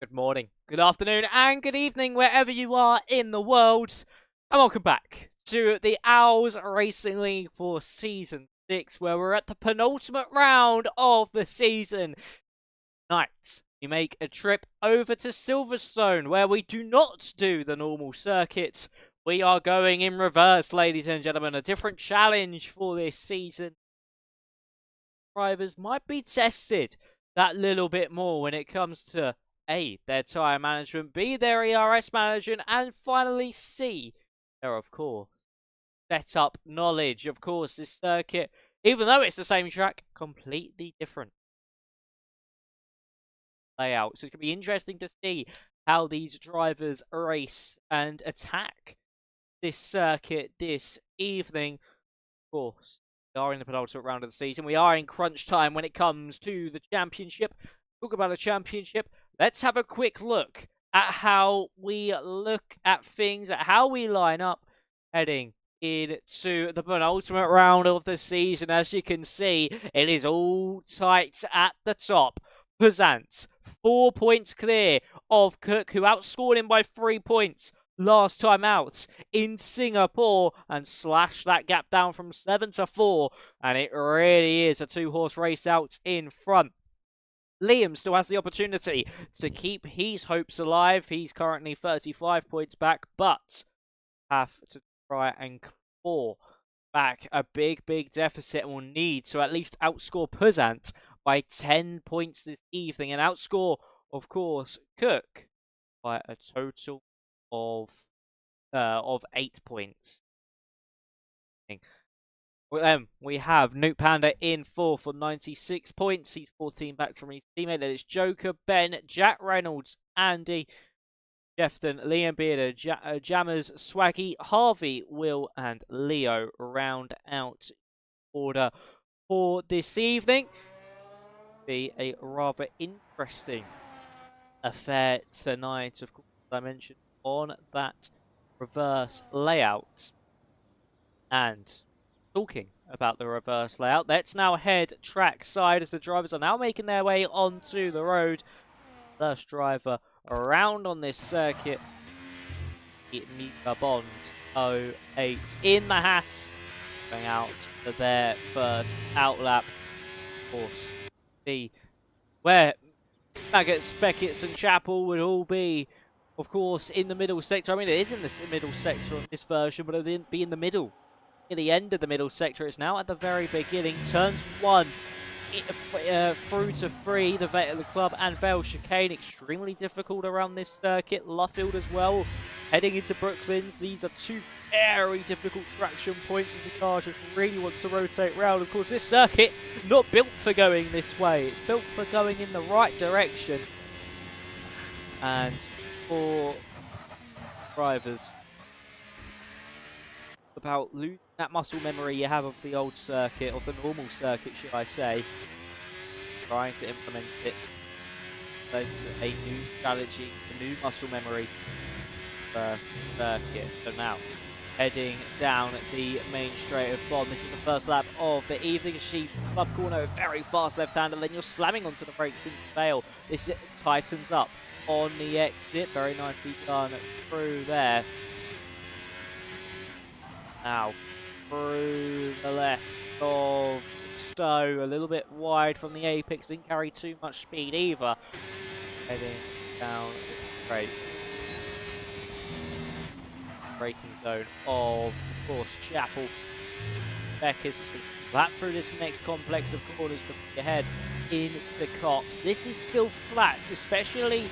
Good morning, good afternoon, and good evening wherever you are in the world. And welcome back to the OWLS Racing League for Season 6, where we're at the penultimate round of the season. Tonight, we make a trip over to Silverstone, where we do not do the normal circuit. We are going in reverse, ladies and gentlemen. A different challenge for this season. Drivers might be tested that little bit more when it comes to A, their tyre management, B, their ERS management, and finally C, their, of course, setup knowledge. Of course, this circuit, even though it's the same track, completely different layout. So it's going to be interesting to see how these drivers race and attack this circuit this evening. Of course, we are in the penultimate round of the season. We are in crunch time when it comes to the championship. Talk about a championship. Let's have a quick look at how we look at things, at how we line up heading into the penultimate round of the season. As you can see, it is all tight at the top. Pesant, 4 points clear of Cook, who outscored him by 3 points last time out in Singapore and slashed that gap down from 7 to 4. And it really is a two-horse race out in front. Liam still has the opportunity to keep his hopes alive. He's currently 35 points back, but have to try and claw back a big deficit and will need to at least outscore Pesant by 10 points this evening and outscore, of course, Cook by a total of 8 points. We have Newt Panda in 4th for 96 points. He's 14 back from his teammate. That is Joker, Ben, Jack Reynolds, Andy, Jefton, Liam Bearder, Jammers, Swaggy, Harvey, Will, and Leo round out order for this evening. Be a rather interesting affair tonight, of course, as I mentioned, on that reverse layout. And talking about the reverse layout, let's now head track side as the drivers are now making their way onto the road. First driver around on this circuit, Mika Bond 08 in the Haas, going out for their first outlap. Of course, see where Maggots, Beckett's and Chapel would all be, of course, in the middle sector. I mean, it is in the middle sector on this version, but it didn't be in the middle. At the end of the middle sector, it's now at the very beginning. Turns 1 through to 3, the club and Vale chicane, extremely difficult around this circuit. Luffield as well, heading into Brooklands. These are two very difficult traction points as the car just really wants to rotate round. Of course, this circuit not built for going this way. It's built for going in the right direction. And for drivers, about losing that muscle memory you have of the old circuit, of the normal circuit, should I say, trying to implement it into a new strategy, a new muscle memory first circuit. So now, heading down the main straight of Bond. This is the first lap of the evening. She club corner, very fast left-hander, then you're slamming onto the brakes into Vale. This tightens up on the exit, very nicely done through there. Now, through the left of Stowe, a little bit wide from the apex, didn't carry too much speed either. Heading down straight. Braking zone of course, Chapel. Becker's flat through this next complex of corners before you head into Cops. This is still flat, especially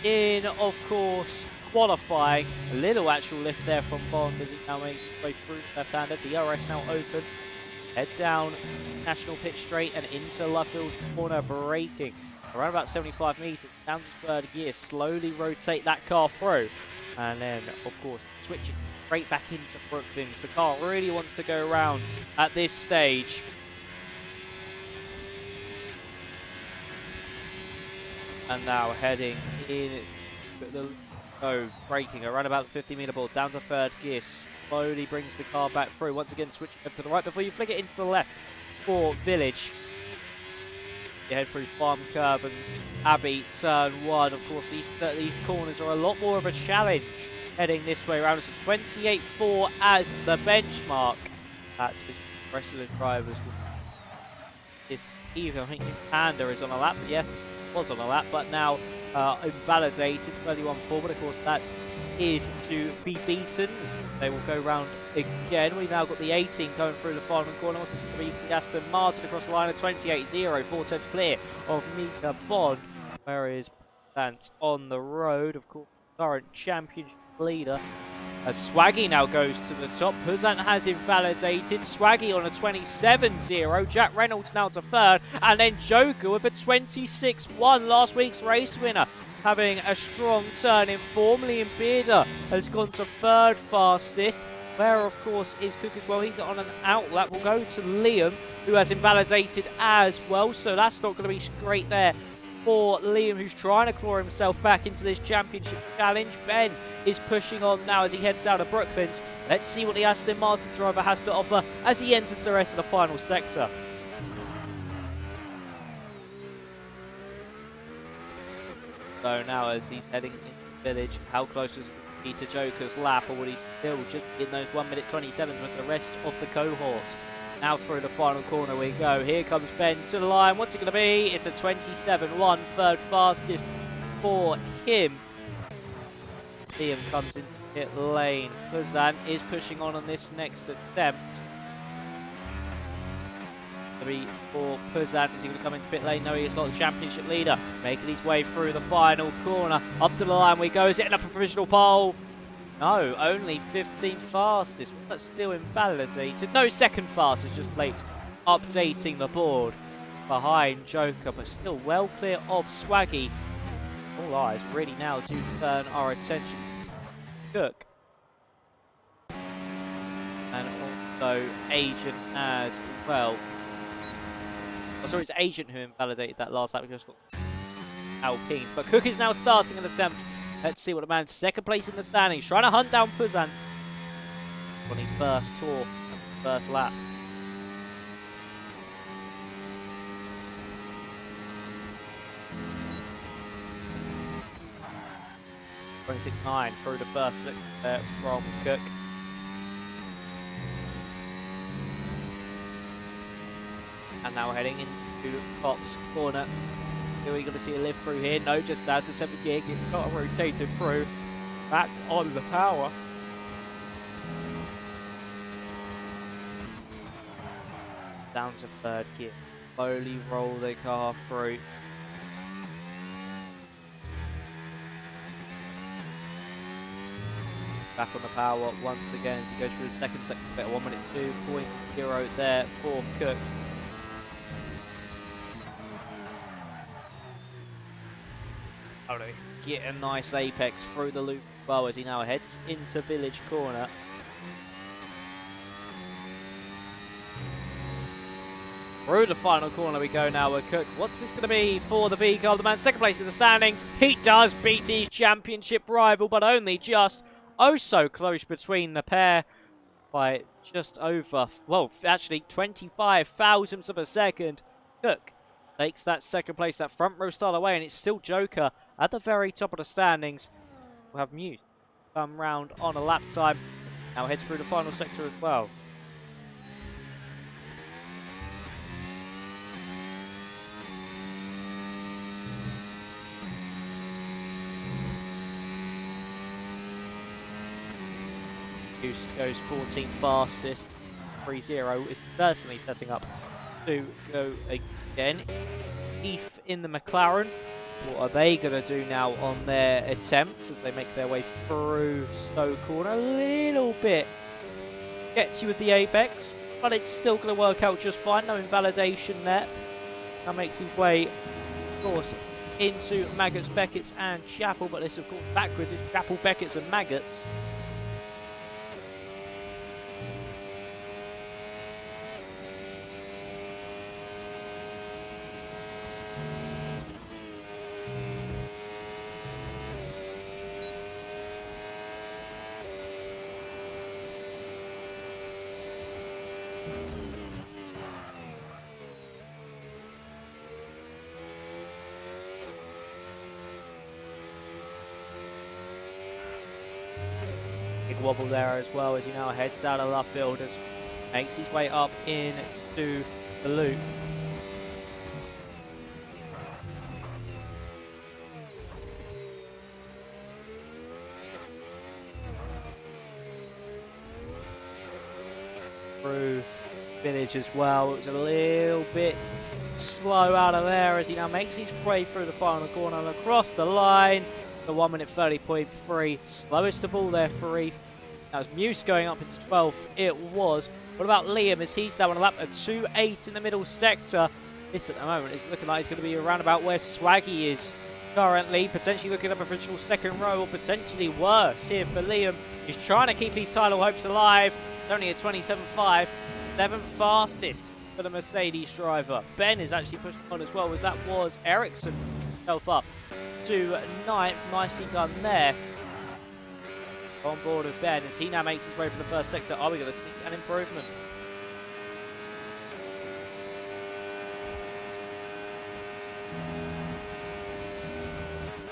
in, of course, qualifying. A little actual lift there from Bond as he now makes his way through left-handed. The DRS now open. Head down National Pit Straight and into Luffield corner, braking around about 75 meters. Down to third gear, slowly rotate that car through. And then, of course, switching straight back into Brooklands. The car really wants to go around at this stage. And now heading in the braking around about the 50-meter board, down to third gear, slowly brings the car back through. Once again, switching to the right before you flick it into the left for Village. You head through Farm Curb and Abbey turn 1. Of course, these corners are a lot more of a challenge heading this way around. It's a 28.4 as the benchmark. That is the rest of the drivers. This even, I think Panda is on a lap. Yes, was on a lap, but now invalidated 31.4. But of course, that is to be beaten. They will go round again. We've now got the 18 going through the final corner. What's this going to be? Aston Martin across the line at 28.0. 4 tenths clear of Mika Bond. Where is Pant on the road? Of course, current championship leader. As Swaggy now goes to the top. Puzant has invalidated. Swaggy on a 27.0. Jack Reynolds now to third. And then Joker with a 26.1. Last week's race winner. Having a strong turn in form. Liam Bearder has gone to third fastest. Where, of course, is Cook as well. He's on an out lap. We'll go to Liam, who has invalidated as well. So that's not going to be great there for Liam, who's trying to claw himself back into this championship challenge. Ben is pushing on now as he heads out of Brooklands. Let's see what the Aston Martin driver has to offer as he enters the rest of the final sector. So now as he's heading into the village, how close is he to Joker's lap, or will he still just be in those 1 minute 27s with the rest of the cohort? Now through the final corner we go. Here comes Ben to the line. What's it going to be? It's a 27.1, third fastest for him. Liam comes into pit lane. Puzant is pushing on this next attempt. 3 for Puzant. Is he going to come into pit lane? No, he is not the championship leader. Making his way through the final corner. Up to the line we go. Is it enough for provisional pole? No, only 15th fastest. That's still invalidated. No, second fastest, just late updating the board behind Joker, but still well clear of Swaggy. All eyes really now do turn our attention to Cook. And also Agent as well. Oh, sorry, it's Agent who invalidated that last lap. We just got Alpines. But Cook is now starting an attempt. Let's see what the man's second place in the standings. Trying to hunt down Puzant on his first tour, first lap. .6.9 through the first sector from Cook. And now heading into Fox corner. Are we going to see a lift through here? No, just down to 7th gear. It's got rotated through. Back on the power. Down to 3rd gear. Slowly roll the car through. Back on the power once again as he goes through the second sector. 1 minute 2.0 there for Cook. Oh, no. Get a nice apex through the loop as well as he now heads into Village Corner. Through the final corner we go now with Cook. What's this going to be for the V-Car? The man second place in the standings. He does beat his championship rival, but only just so close between the pair by just over, well, actually 25 thousandths of a second. Cook takes that second place, that front row start away, and it's still Joker at the very top of the standings. We'll have Mute come round on a lap time. Now heads through the final sector as well. Goes 14th fastest. 3-0 is certainly setting up to go again. Eve in the McLaren. What are they going to do now on their attempts as they make their way through Stowe Corner? A little bit sketchy with the apex, but it's still going to work out just fine. No invalidation there. Now makes his way, of course, into Maggots, Beckett's and Chapel, but this, of course, backwards is Chapel, Beckett's and Maggots. big wobble there as well as he now heads out of Luffield as makes his way up into the loop. Through Village as well. It was a little bit slow out of there as he now makes his way through the final corner and across the line. The 1 minute 30.3, slowest of all there for Reef. That was Muse going up into 12th. It was. What about Liam as he's down on a lap at 2.8 in the middle sector? This at the moment is looking like it's going to be around about where Swaggy is currently, potentially looking at a provisional second row or potentially worse here for Liam. He's trying to keep his title hopes alive. It's only a 27.5, 7th fastest for the Mercedes driver. Ben is actually pushing on as well, as that was Ericsson himself up to 9th. Nicely done there. On board with Ben as he now makes his way from the first sector. Are we going to see an improvement?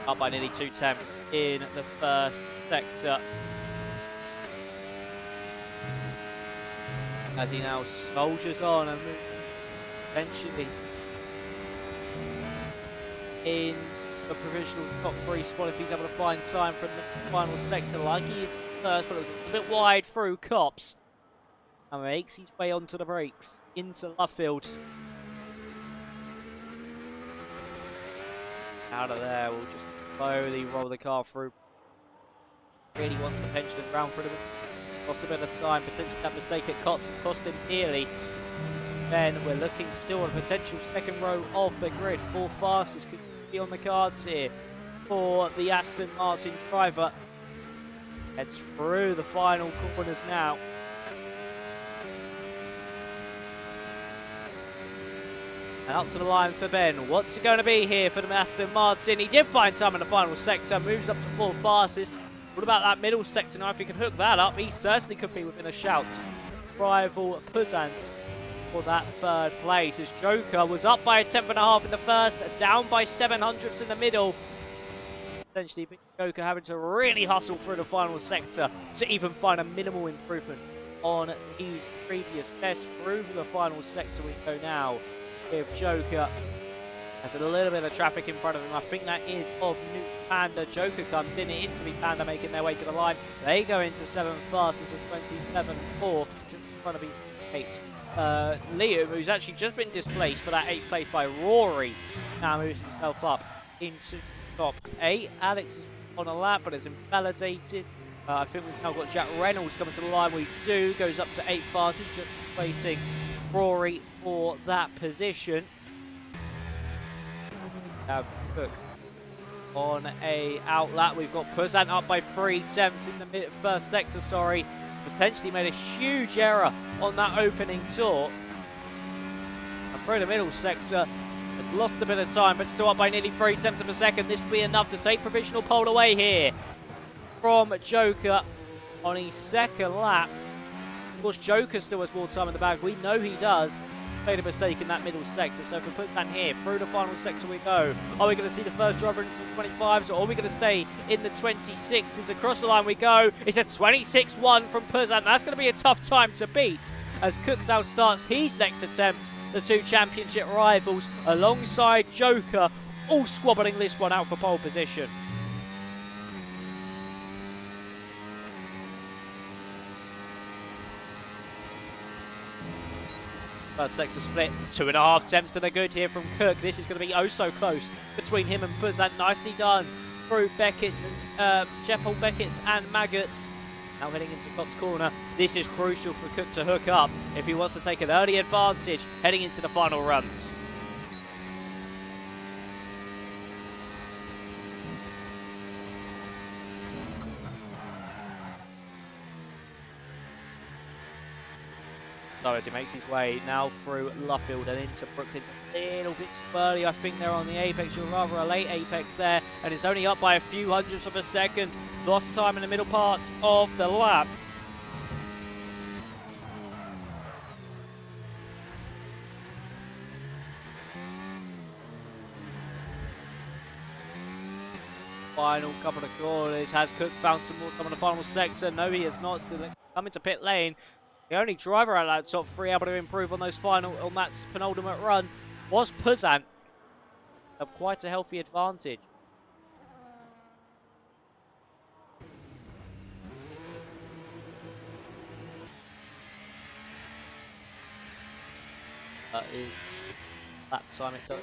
Up by nearly 2 tenths in the first sector. As he now soldiers on and moves eventually in the provisional top 3 spot if he's able to find time from the final sector like he is first, but it was a bit wide through Cops. And makes his way onto the brakes into Luffield. Out of there, we'll just slowly roll the car through. Really wants the pendulum round for him. Lost a bit of time, potentially that mistake at Cops has cost him dearly. Then we're looking still at a potential second row of the grid. 4 fastest could be on the cards here for the Aston Martin driver. Heads through the final corners now. And up to the line for Ben. What's it going to be here for the Aston Martin? He did find time in the final sector, moves up to 4 fastest. What about that middle sector now? If he can hook that up, he certainly could be within a shout. Rival Puzant for that 3rd place as Joker was up by a 10.5 in the first, down by 700ths in the middle. Essentially, Joker having to really hustle through the final sector to even find a minimal improvement on his previous best. Through the final sector we go now with Joker. There's a little bit of traffic in front of him. I think that is of New Panda. Joker comes in. It is going to be Panda making their way to the line. They go into 7th fastest and 27.4 just in front of his 8. Liam, who's actually just been displaced for that 8th place by Rory, now moves himself up into top 8. Alex is on a lap, but it's invalidated. I think we've now got Jack Reynolds coming to the line. We do. Goes up to 8th fastest, just replacing Rory for that position. Have Cook on a outlap. We've got Puzant up by 3 tenths in the first sector, sorry. Potentially made a huge error on that opening tour. And through the middle sector, has lost a bit of time, but still up by nearly 3 tenths of a second. This will be enough to take provisional pole away here from Joker on his 2nd lap. Of course, Joker still has more time in the bag. We know he does. Made a mistake in that middle sector, so for Puzant here, through the final sector we go. Are we going to see the first driver into the 25s, or are we going to stay in the 26s? Across the line we go. It's a 26-1 from Puzant. That's going to be a tough time to beat as Cook now starts his next attempt. The 2 championship rivals alongside Joker, all squabbling this one out for pole position. First sector split, 2.5 tenths to the good here from Cook. This is going to be oh so close between him and Puzant. Nicely done through Beckett's and Jeppel, Beckett's and Maggots. Now heading into Cops corner. This is crucial for Cook to hook up if he wants to take an early advantage heading into the final runs. So as he makes his way now through Luffield and into Brooklyn, a little bit too early. I think they're on the apex, or rather a late apex there, and it's only up by a few hundredths of a second. Lost time in the middle part of the lap. final couple of corners. Has Cook found some more time in the final sector? No, he has not. Come into pit lane. The only driver out of that top three able to improve on that penultimate run was Puzant. Have quite a healthy advantage. That is that time it does.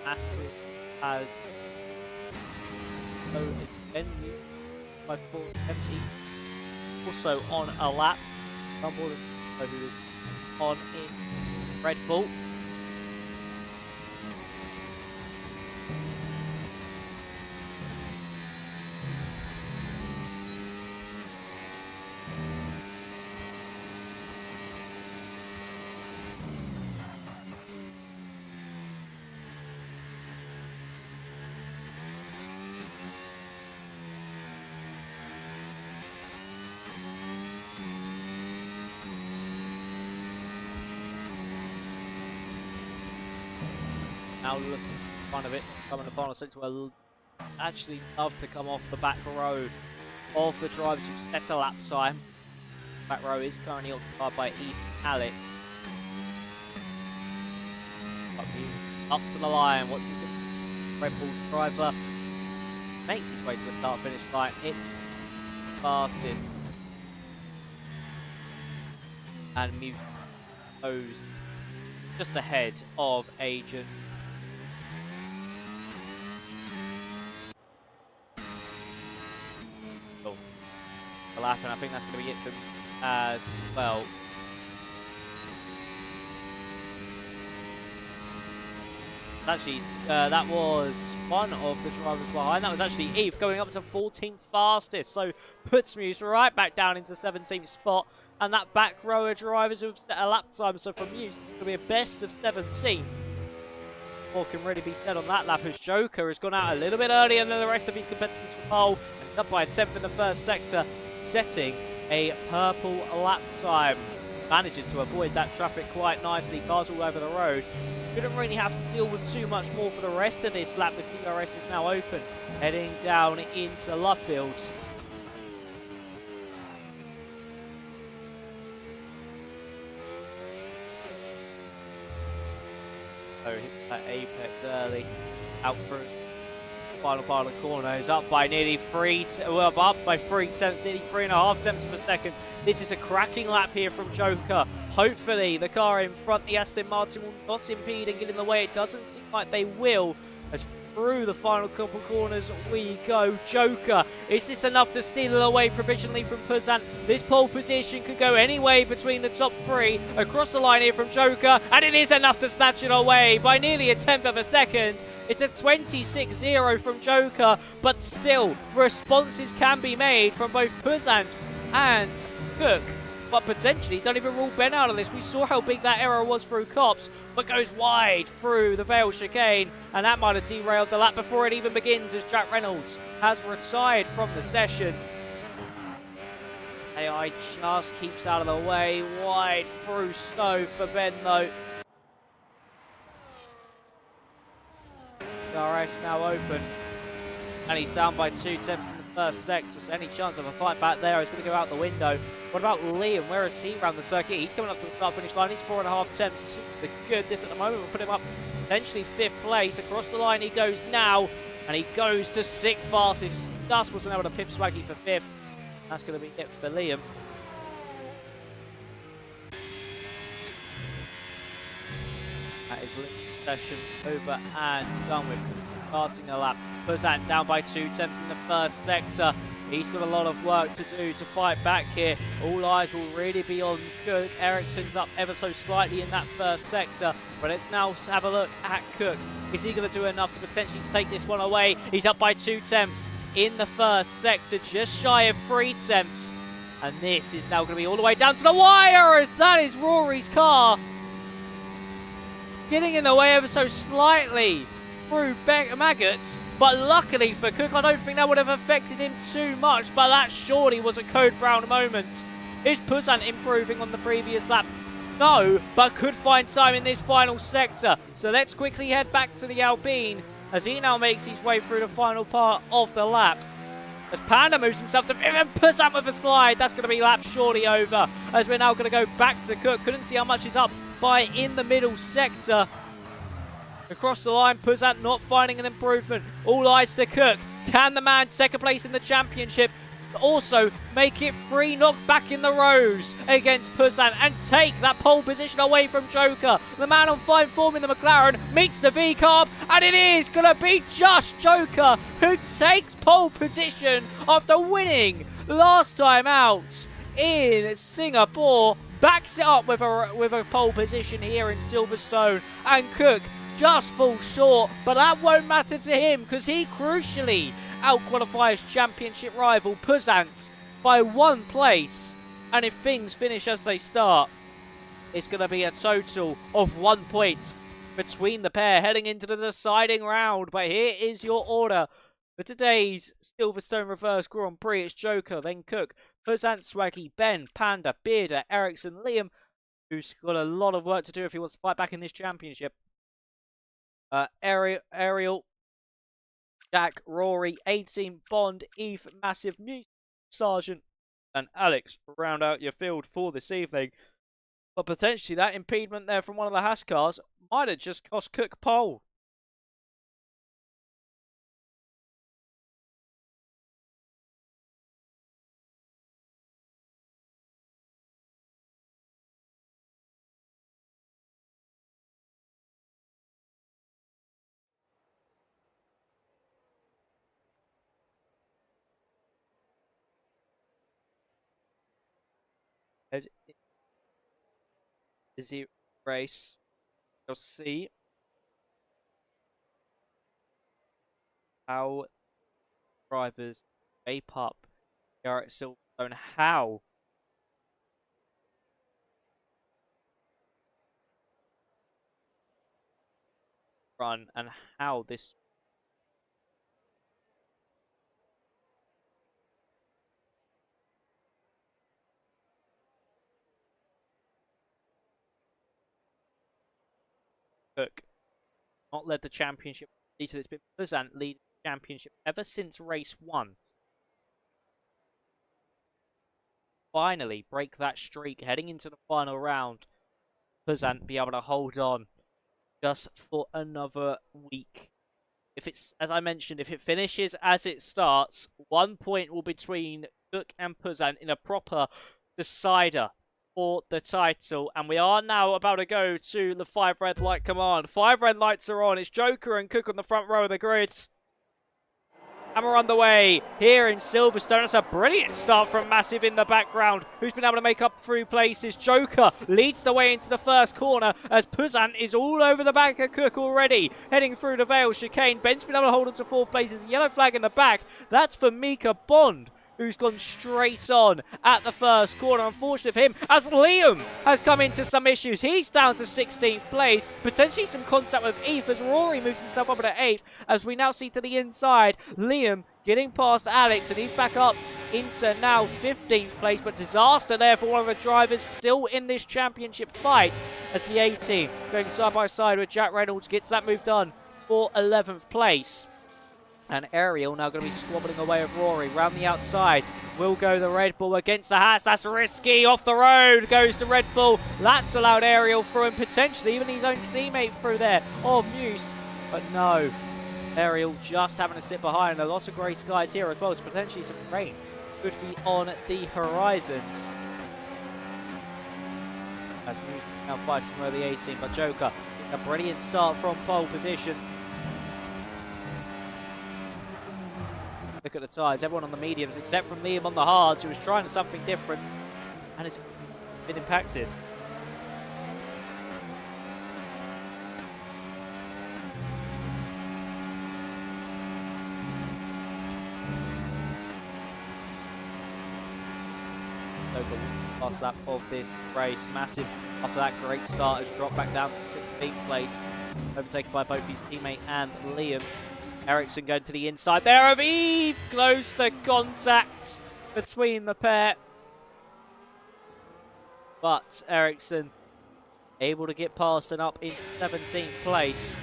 Massive has ended by 470. Also on a lap. Rumble who is on in Red Bull. Now look in front of it, coming to the final sector. Will actually love to come off the back row of the drivers who set a lap time. Back row is currently occupied by Ethan Alex. Up to the line. What's his Red Bull driver? Makes his way to the start finish line. It's fastest. And Mute goes just ahead of Agent. Lap, and I think that's going to be it for him as well. Actually, that was one of the drivers behind. That was actually Eve going up to 14th fastest. So puts Muse right back down into 17th spot. And that back row of drivers who have set a lap time. So for Muse, it's going to be a best of 17th. What can really be said on that lap as Joker has gone out a little bit earlier than the rest of his competitors from pole. And up by a 10th in the first sector, setting a purple lap time. Manages to avoid that traffic quite nicely. Cars all over the road. Couldn't really have to deal with too much more for the rest of this lap as DRS is now open. Heading down into Luffield. So hits that apex early. Out through final part of the corner. Is up by nearly up by 3 tenths, nearly 3.5 tenths per second. This is a cracking lap here from Joker. Hopefully the car in front, the Aston Martin, will not impede and get in the way. It doesn't seem like they will. As through the final couple corners we go. Joker, is this enough to steal it away provisionally from Puzant? This pole position could go any way between the top three. Across the line here from Joker, and it is enough to snatch it away by nearly a tenth of a second. It's a 26-0 from Joker, but still, responses can be made from both Puzant and Cook. But potentially don't even rule Ben out of this. We saw how big that error was through Cops, but goes wide through the Vale chicane, and that might have derailed the lap before it even begins as Jack Reynolds has retired from the session. AI just keeps out of the way, wide through Snow for Ben though. DRS now open, and he's down by 2 tenths in the first sector, so any chance of a fight back there is going to go out the window. What about Liam? Where is he around the circuit? He's coming up to the start-finish line. He's 4.5 tenths to the goodness at the moment. We'll put him up potentially 5th place. Across the line he goes now, and he goes to 6th fastest. Just wasn't able to pip Swaggy for 5th. That's going to be it for Liam. That is Liam's session over and done with. Starting a lap. Puzant down by 2 tenths in the first sector. He's got a lot of work to do to fight back here. All eyes will really be on Cook. Ericsson's up ever so slightly in that first sector. But let's now have a look at Cook. Is he going to do enough to potentially take this one away? He's up by 2 tenths in the first sector, just shy of 3 tenths. And this is now going to be all the way down to the wire, as that is Rory's car getting in the way ever so slightly through Maggots, but luckily for Cook, I don't think that would have affected him too much, but that surely was a Code Brown moment. Is Puzant improving on the previous lap? No, but could find time in this final sector. So let's quickly head back to the Alpine as he now makes his way through the final part of the lap. As Panda moves himself to and puts up with a slide. That's going to be lap surely over, as we're now going to go back to Cook. Couldn't see how much is up by in the middle sector. Across the line, Puzant not finding an improvement. All eyes to Cook. Can the man second place in the championship also make it 3 knocked back in the rows against Puzant and take that pole position away from Joker? The man on fine form in the McLaren meets the V-carb, and it is going to be just Joker who takes pole position after winning last time out in Singapore. Backs it up with a pole position here in Silverstone, and Cook just falls short, but that won't matter to him because he crucially out-qualifies championship rival Puzant by 1 place. And if things finish as they start, it's going to be a total of 1 point between the pair heading into the deciding round. But here is your order for today's Silverstone Reverse Grand Prix. It's Joker, then Cook, Puzant, Swaggy, Ben, Panda, Bearder, Ericsson, Liam, who's got a lot of work to do if he wants to fight back in this championship. Ariel, Jack, Rory, 18, Bond, Eve, Massive, New, Sergeant, and Alex round out your field for this evening. But potentially that impediment there from one of the Haas cars might have just cost Cook pole. Is he race? We'll see how drivers shape up here at Silverstone. How run and how this Cook not led the championship. It's been Puzant leading the championship ever since race 1. Finally break that streak heading into the final round. Puzant be able to hold on just for another week. If it's, as I mentioned, if it finishes as it starts, 1 point will be between Cook and Puzant in a proper decider for the title. And we are now about to go to the 5 red light command. 5 red lights are on. It's Joker and Cook on the front row of the grid. And we're on the way here in Silverstone. That's a brilliant start from Massive in the background, who's been able to make up 3 places. Joker leads the way into the first corner as Puzant is all over the back of Cook already, heading through the Vale chicane. Ben's been able to hold on to 4th place. There's a yellow flag in the back. That's for Mika Bond, who's gone straight on at the first corner. Unfortunate for him, as Liam has come into some issues. He's down to 16th place. Potentially some contact with Eve as Rory moves himself up to 8th. As we now see to the inside, Liam getting past Alex, and he's back up into now 15th place. But disaster there for one of the drivers still in this championship fight, as the 18 going side by side with Jack Reynolds gets that move done for 11th place. And Ariel now going to be squabbling away with Rory. Round the outside will go the Red Bull against the Haas. That's risky. Off the road goes the Red Bull. That's allowed Ariel through, and potentially even his own teammate through there. Oh, Muse. But no. Ariel just having to sit behind. A lot of grey skies here as well. So potentially some rain could be on the horizons. As Muse now fighting over the 18. But Joker, a brilliant start from pole position. Look at the tyres, everyone on the mediums except from Liam on the hards, who was trying something different and has been impacted. Over last lap of this race. Massive after that great start has dropped back down to 16th place, overtaken by both his teammate and Liam. Ericsson going to the inside there of Eve. Close the contact between the pair. But Ericsson able to get past and up into 17th place.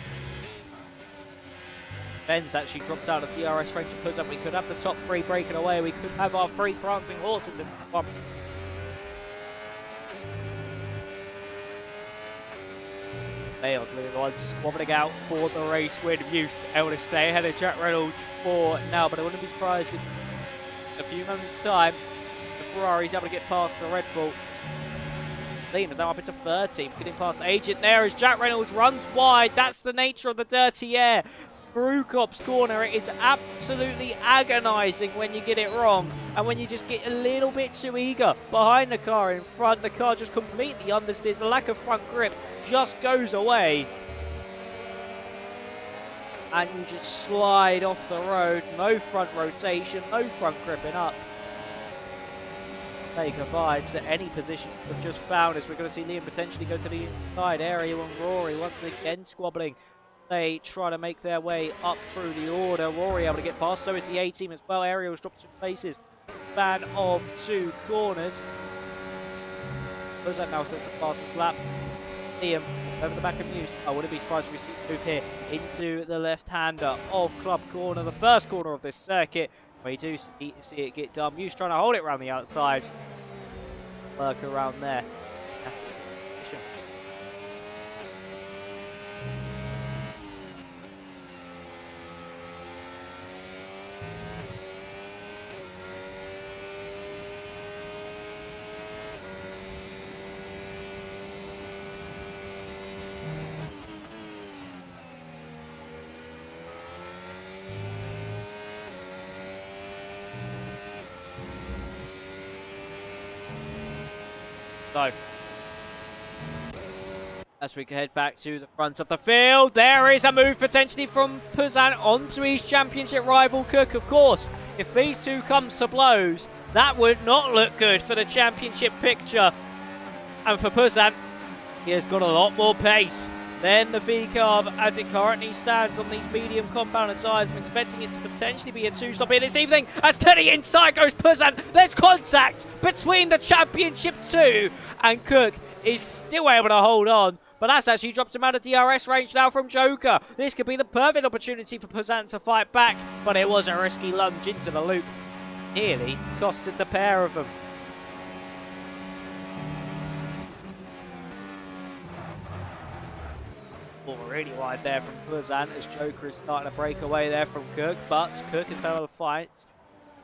Ben's actually dropped out of DRS range and puts up. We could have the top three breaking away. We could have our three prancing horses in the front. They are the ones squabbling out for the race win. Used able to stay ahead of Jack Reynolds for now, but I wouldn't be surprised if in a few moments' time the Ferrari's able to get past the Red Bull. Liam is now up into 13th, getting past Agent there as Jack Reynolds runs wide. That's the nature of the dirty air. Through Copse Corner, it's absolutely agonising when you get it wrong and when you just get a little bit too eager behind the car in front. The car just completely understeers. The lack of front grip just goes away and you just slide off the road. No front rotation, no front gripping up. Say goodbye to any position we've just found, as we're going to see Liam potentially go to the inside area and Rory once again squabbling. They try to make their way up through the order. Rory able to get past, so is the A-team as well. Ariel's dropped 2 places. Span of 2 corners. That now says the fastest lap. Liam over the back of Muse. I wouldn't be surprised if we see a move here into the left-hander of Club Corner, the first corner of this circuit. We do see it get done. Muse trying to hold it around the outside. Work around there. That's the situation. So, as we head back to the front of the field, there is a move potentially from Puzan onto his championship rival Cook. Of course, if these two come to blows, that would not look good for the championship picture. And for Puzan, he has got a lot more pace than the V-Carb as it currently stands on these medium compounder tyres. I'm expecting it to potentially be a 2-stop here this evening. As to the inside goes Puzan. There's contact between the Championship 2 and Cook is still able to hold on. But that's actually dropped him out of DRS range now from Joker. This could be the perfect opportunity for Puzan to fight back, but it was a risky lunge into the loop. Nearly costed the pair of them. Really wide there from Puzan as Joker is starting to break away there from Cook, but Cook has been able to fight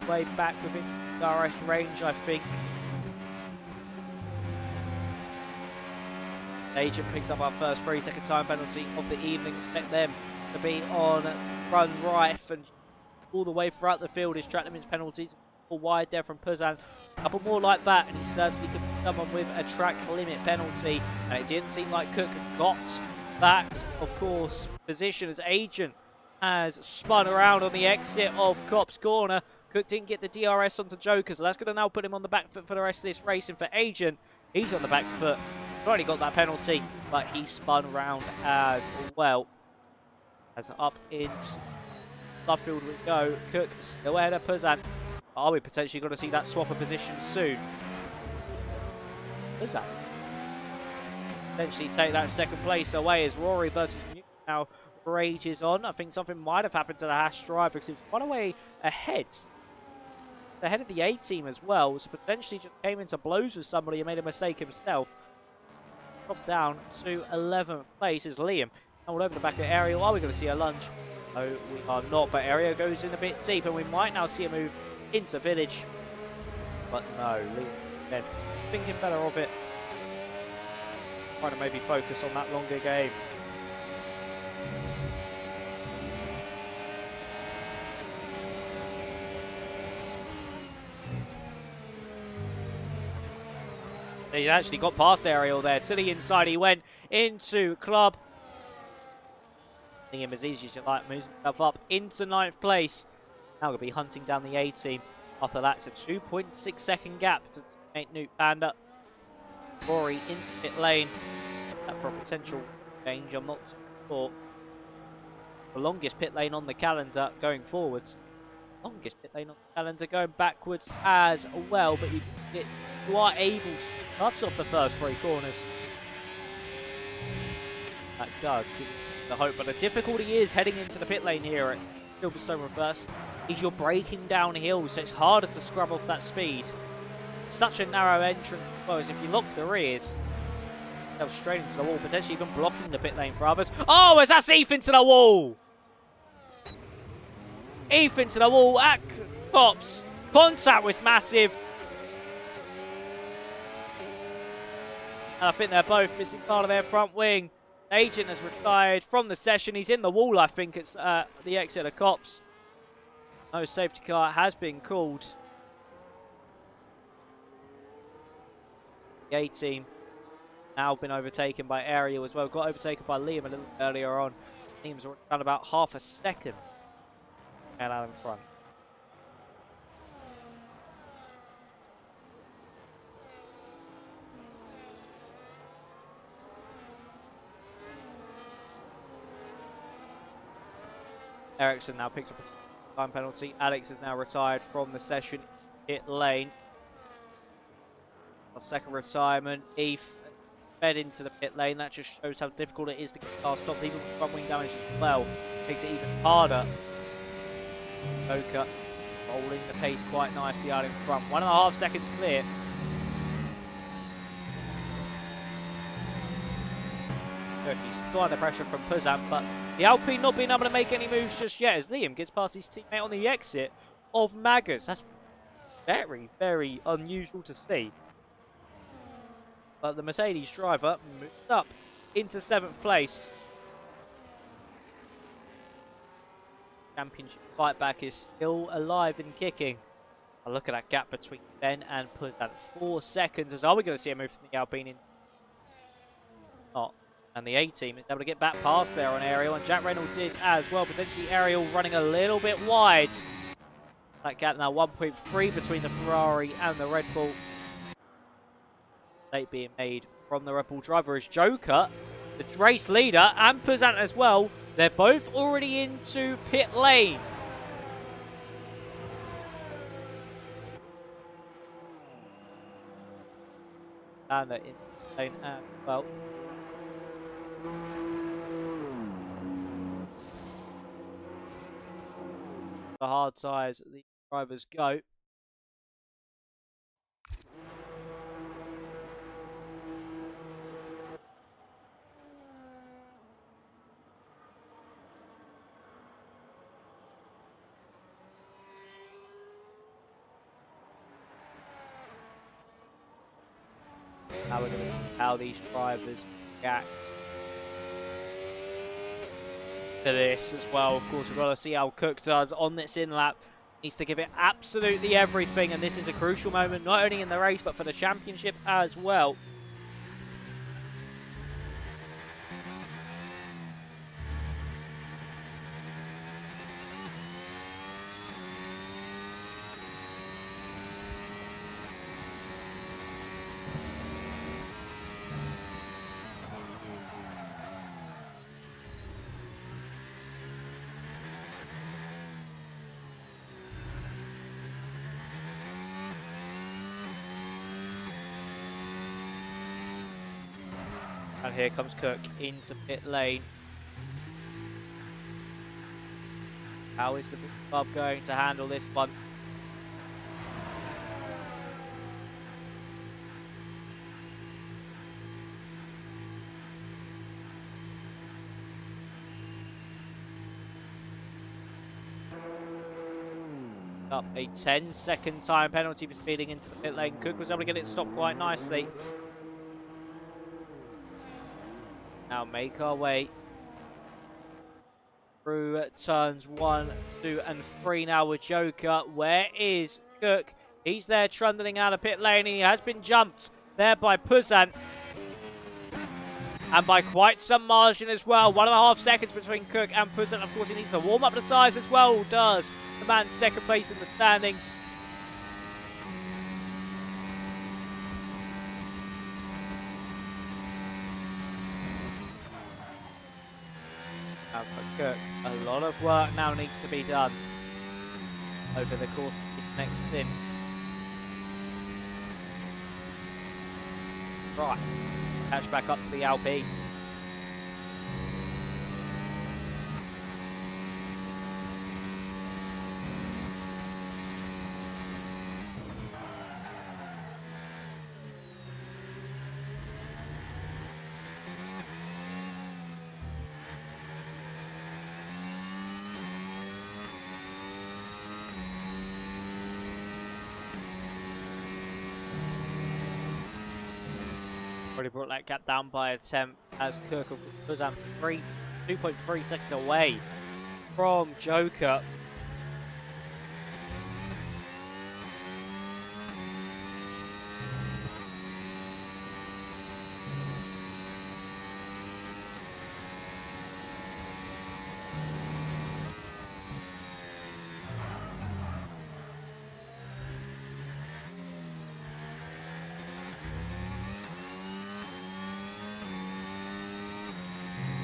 way back within DRS range, I think. Agent picks up our first 3-second time penalty of the evening. Expect them to be on run right and all the way throughout the field is track limits penalties. Wide there from Puzan. A couple more like that and he certainly could be someone with a track limit penalty, and it didn't seem like Cook had got that, of course, position as Agent has spun around on the exit of Copse Corner. Cook didn't get the DRS onto Joker, so that's going to now put him on the back foot for the rest of this race. And for Agent, he's on the back foot. Already got that penalty, but he spun around as well. As up into Luffield we go. Cook still ahead of Puzan. Are we potentially going to see that swap of position soon? Puzan potentially take that second place away as Rory versus Mute now rages on. I think something might have happened to the Haas drive because he was one away ahead of the A-team as well, so potentially just came into blows with somebody and made a mistake himself. Dropped down to 11th place is Liam. All over the back of Ariel. Are we going to see a lunge? No, we are not, but Ariel goes in a bit deep and we might now see a move into Village. But no, Liam again thinking better of it. Trying to maybe focus on that longer game. He actually got past Ariel there. To the inside he went into Club. I think him as easy as you like, moves himself up into 9th place. Now going to be hunting down the A-team. After that, it's a 2.6 second gap to teammate Newt Panda. Rory into pit lane. That for a potential change, I'm not sure. The longest pit lane on the calendar going forwards. Longest pit lane on the calendar going backwards as well, but you are able to cut off the first 3 corners. That does give you the hope. But the difficulty is heading into the pit lane here at Silverstone Reverse is you're braking downhill, so it's harder to scrub off that speed. Such a narrow entrance as well, as if you lock the rears, they'll straight into the wall, potentially even blocking the pit lane for others. Oh, as that's Eth into the wall! Eth into the wall at Cops. Contact was massive. And I think they're both missing part of their front wing. Agent has retired from the session. He's in the wall, I think. It's the exit of Cops. No safety car has been called. The A-team now been overtaken by Ariel as well. Got overtaken by Liam a little earlier on. Liam's around about half a second. And out in front. Ericsson now picks up a time penalty. Alex is now retired from the session. Pit lane. A second retirement. Eth fed into the pit lane. That just shows how difficult it is to get the car stopped, even with front wing damage as well. Makes it even harder. Joker holding the pace quite nicely out in front. 1.5 seconds clear. He's still under pressure from Puzan, but the Alpine not being able to make any moves just yet as Liam gets past his teammate on the exit of Magus. That's very, very unusual to see. But the Mercedes driver moved up into 7th place. Championship fight back is still alive and kicking. A look at that gap between Ben and Puzan. 4 seconds. As are we going to see a move from the Alpine in? Not. And the A-team is able to get back past there on Ariel, and Jack Reynolds is as well. Potentially Ariel running a little bit wide. That gap now 1.3 between the Ferrari and the Red Bull. Late being made from the Red Bull driver is Joker, the race leader, and Puzan as well. They're both already into pit lane. And in lane as well. The hard tyres the drivers go. Now we're going to see how these drivers react to this as well. Of course, we've got to see how Cook does on this in-lap. Needs to give it absolutely everything, and this is a crucial moment, not only in the race, but for the championship as well. And here comes Cook into pit lane. How is the club going to handle this one? Up a 10-second time penalty for speeding into the pit lane. Cook was able to get it stopped quite nicely. Now make our way through turns 1, 2, and 3 now with Joker. Where is Cook? He's there trundling out of pit lane. He has been jumped there by Puzan. And by quite some margin as well. 1.5 seconds between Cook and Puzan. Of course, he needs to warm up the tyres as well. Does the man second place in the standings. For Cook, a lot of work now needs to be done over the course of this next stint. Right, catch back up to the Alpine. Already brought that gap down by a tenth as Kirk was at 2.3 seconds away from Joker.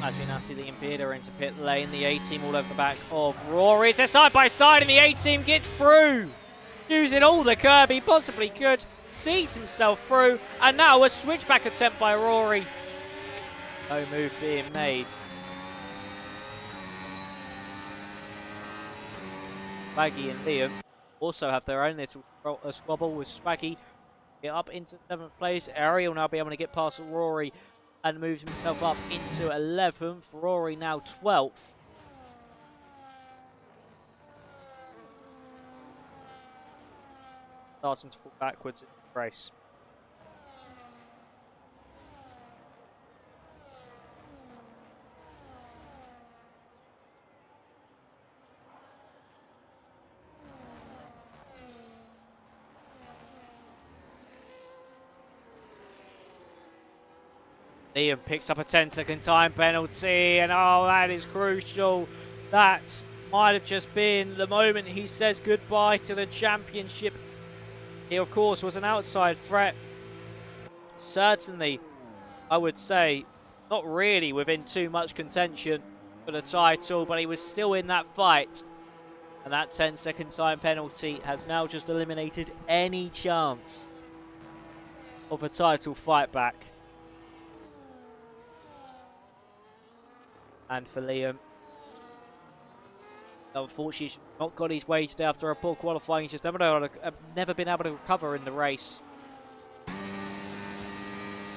As we now see the Impeder into pit lane, the A-team all over the back of Rory. They're side by side and the A-team gets through. Using all the curb he possibly could. Sees himself through. And now a switchback attempt by Rory. No move being made. Swaggy and Liam also have their own little squabble with Swaggy. Get up into 7th place. Ari will now be able to get past Rory and moves himself up into 11th. Rory now 12th. Starting to fall backwards in the race. Liam picks up a 10-second time penalty, and oh, that is crucial. That might have just been the moment he says goodbye to the championship. He, of course, was an outside threat. Certainly, I would say, not really within too much contention for the title, but he was still in that fight. And that 10-second time penalty has now just eliminated any chance of a title fight back. And for Liam, unfortunately, he's not got his way today after a poor qualifying. He's just never been able to recover in the race.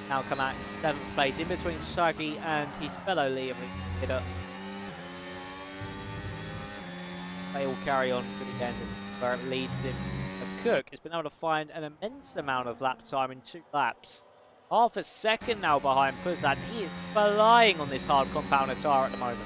Now come out in 7th place, in between Swaggy and his fellow Liam. They all carry on to the end, where it leads him. As Cook has been able to find an immense amount of lap time in 2 laps. Half a second now behind Puzan. He is flying on this hard compounder tyre at the moment.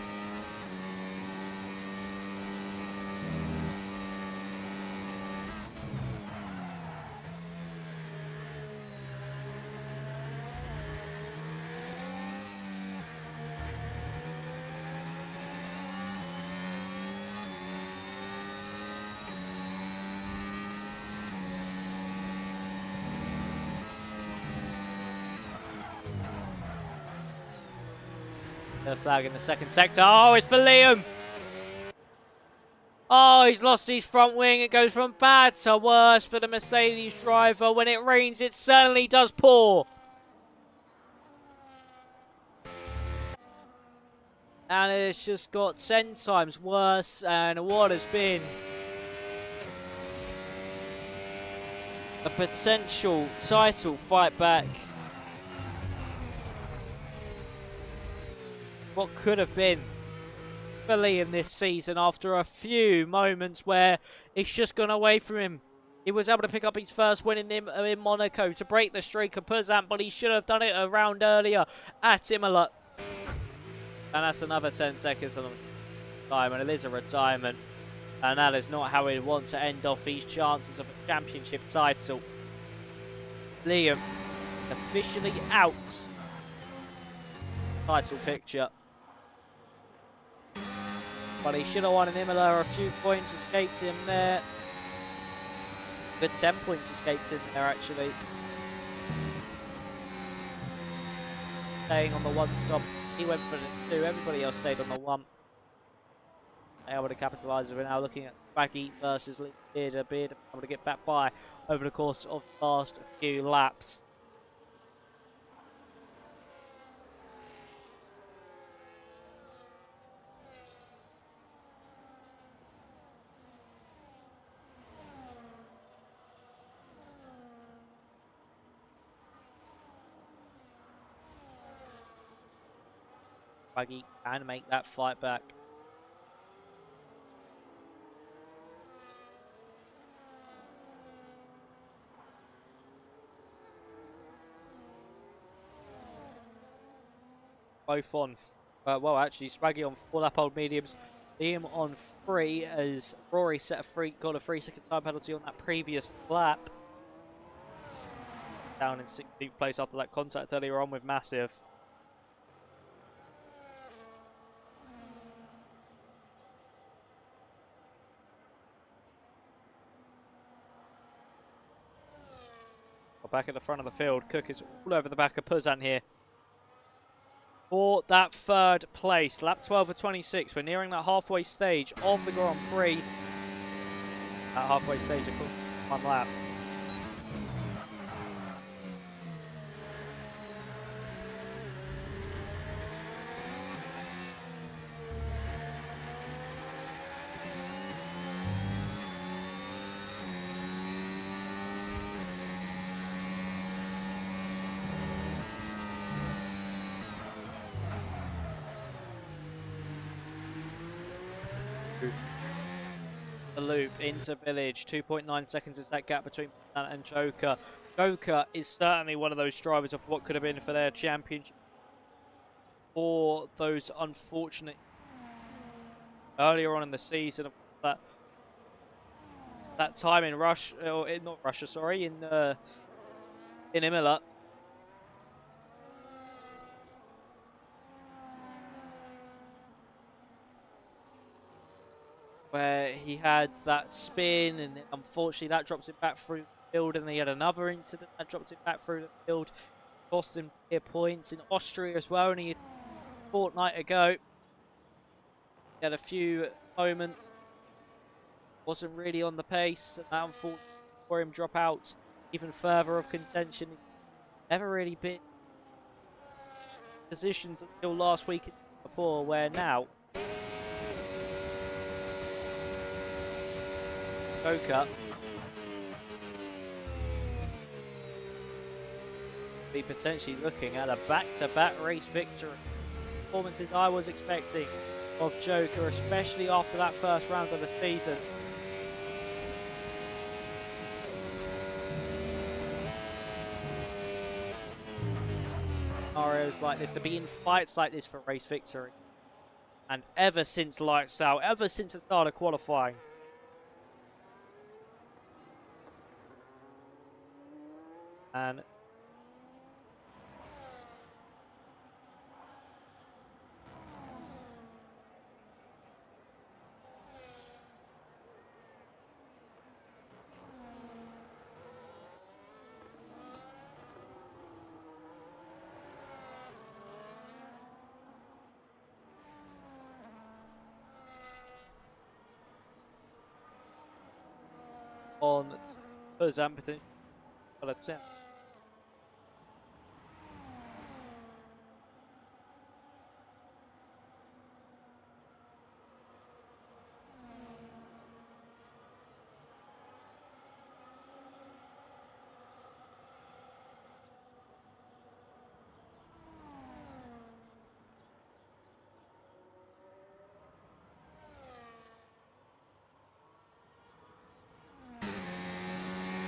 The flag in the second sector. Oh, it's for Liam. Oh, he's lost his front wing. It goes from bad to worse for the Mercedes driver. When it rains, it certainly does pour. And it's just got 10 times worse. And what has been a potential title fight back. What could have been for Liam this season after a few moments where it's just gone away from him. He was able to pick up his first win in Monaco to break the streak of Puzan, but he should have done it a round earlier at Imola. And that's another 10 seconds on time, and it is a retirement. And that is not how he wants to end off his chances of a championship title. Liam officially out. Title picture. But he should have won in Imola. A few points escaped him there. Good 10 points escaped him there, actually. Staying on the 1 stop. He went for the 2. Everybody else stayed on the 1. They able to capitalise. We're now looking at Baggy versus Beard. Beard able to get back by over the course of the last few laps. Baggy can make that fight back. both on, well, actually, Swaggy on 4 lap old mediums, Liam on 3 as Rory got a 3-second time penalty on that previous lap. Down in 16th place after that contact earlier on with Massive. Back at the front of the field, Cook is all over the back of Puzan here for that 3rd place. Lap 12 of 26. We're nearing that halfway stage of the Grand Prix. That halfway stage of 1 lap. The loop into Village. 2.9 seconds is that gap between Puzan and Joker. Joker is certainly one of those drivers of what could have been for their championship. For those unfortunate earlier on in the season, that time in Russia, or not Russia, sorry, in Imola. Where he had that spin, and unfortunately that dropped it back through the field, and he had another incident that dropped it back through the field, cost him clear points in Austria as well, only a fortnight ago. He had a few moments, wasn't really on the pace, and that unfortunately for him drop out even further of contention. Never really been in positions until last week in Singapore, where now Joker be potentially looking at a back-to-back race victory. Performances I was expecting of Joker, especially after that first round of the season. Scenarios like this, to be in fights like this for race victory. And ever since Lights Out, ever since the start of qualifying, and on Puzan potentially attempt.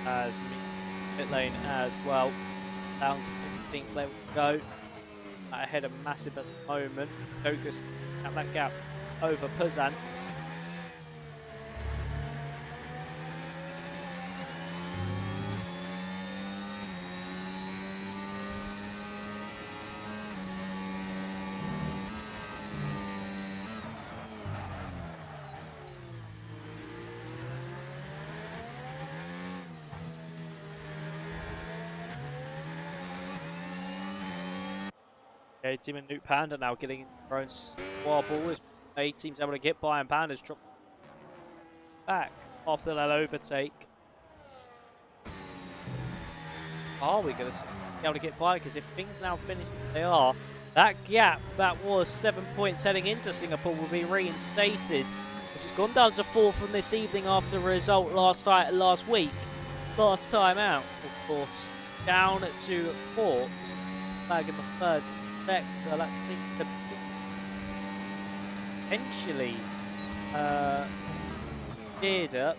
As pit lane as well, down to 15th level to go. Ahead of Massive at the moment. Focus at that gap over Puzan. Okay, Team and Nuke Panda now getting into their own squabble as A team's able to get by, and Panda's dropped back after that overtake. Are we going to be able to get by? Because if things now finish as they are, that gap that was 7 points heading into Singapore will be reinstated, which has gone down to 4 from this evening after the result last week. Last time out, of course, down to 4. Flag in the 3rd sector. That seems to potentially geared up.